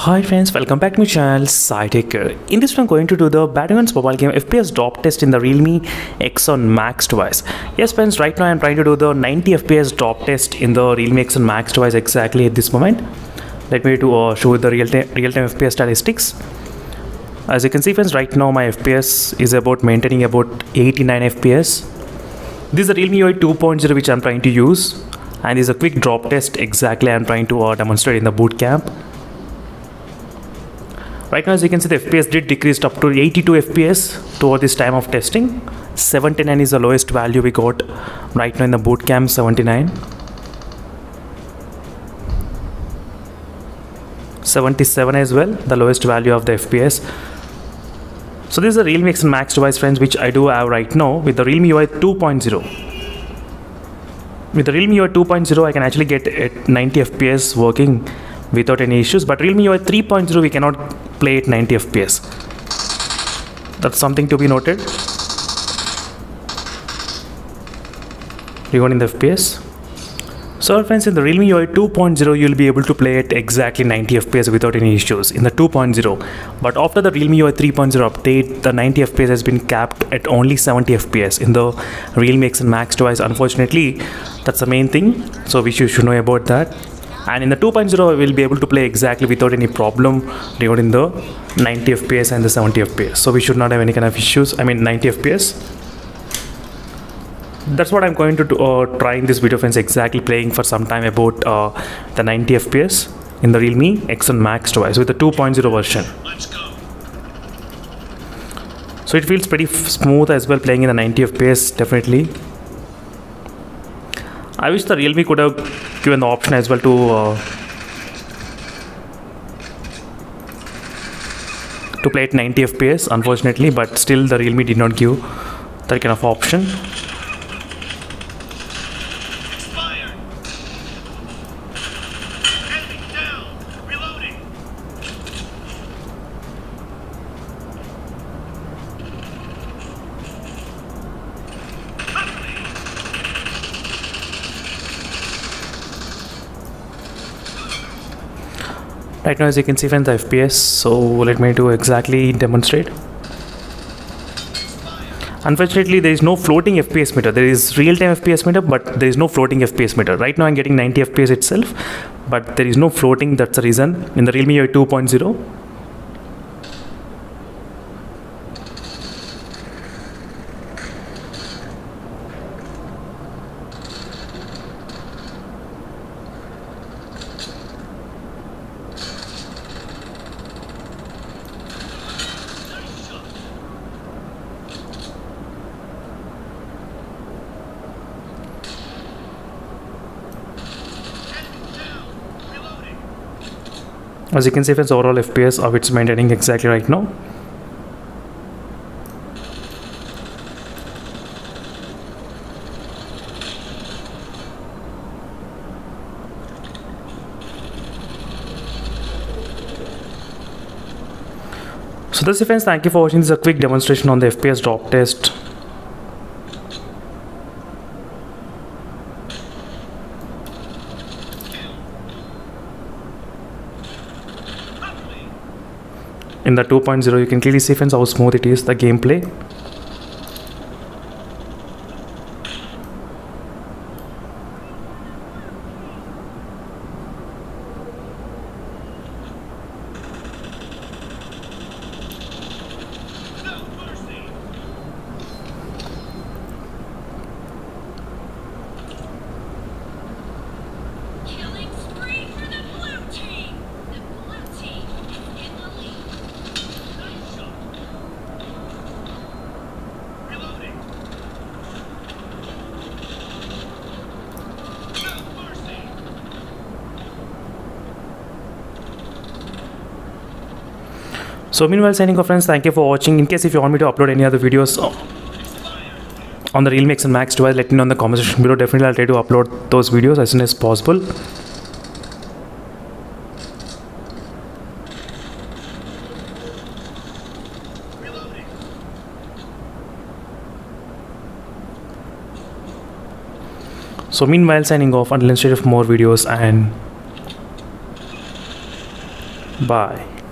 Hi friends, welcome back to my channel SciTech. In this one, I'm going to do the Batman's mobile game FPS drop test in the Realme X1 Max device. Yes friends, right now I'm trying to do the 90 FPS drop test in the Realme X1 Max device exactly at this moment. Let me show you the real-time FPS statistics. As you can see friends, right now my FPS is maintaining about 89 FPS. This is the Realme UI 2.0 which I'm trying to use, and this is a quick drop test exactly I'm trying to demonstrate in the boot camp. Right now, as you can see, the FPS did decrease up to 82 FPS toward this time of testing. 79 is the lowest value we got right now in the boot camp, 79. 77 as well, the lowest value of the FPS. So this is the Realme X1 Max device friends, which I do have right now with the Realme UI 2.0. With the Realme UI 2.0, I can actually get at 90 FPS working without any issues, but Realme UI 3.0 we cannot play at 90 FPS. That's something to be noted regarding the FPS. So friends, in the Realme UI 2.0 you'll be able to play at exactly 90 FPS without any issues in the 2.0, but after the Realme UI 3.0 update, the 90 FPS has been capped at only 70 FPS in the Realme X1 Max device. Unfortunately, that's the main thing, so we should know about that. And in the 2.0 I will be able to play exactly without any problem regarding the 90 FPS and the 70 FPS. So we should not have any kind of issues. I mean 90 FPS. That's what I'm going to try in this video friends, exactly playing for some time about the 90 FPS in the Realme X1 Max device with the 2.0 version. So it feels pretty smooth as well playing in the 90 FPS definitely. I wish the Realme could have given the option as well to play at 90 FPS, unfortunately, but still the Realme did not give that kind of option. Right now, as you can see friends, the FPS, so let me exactly demonstrate. Unfortunately, there is no floating FPS meter. There is real-time FPS meter, but there is no floating FPS meter. Right now I'm getting 90 FPS itself, but there is no floating. That's the reason in the Realme UI 2.0. As you can see friends, overall FPS of it's maintaining exactly right now. So that's it friends, thank you for watching. This is a quick demonstration on the FPS drop test. In the 2.0 you can clearly see friends how smooth it is, the gameplay. So meanwhile, signing off friends, thank you for watching. In case if you want me to upload any other videos on the Realme X1 Max device, let me know in the comment section below. Definitely I'll try to upload those videos as soon as possible. So meanwhile, signing off until instead of more videos, and Bye.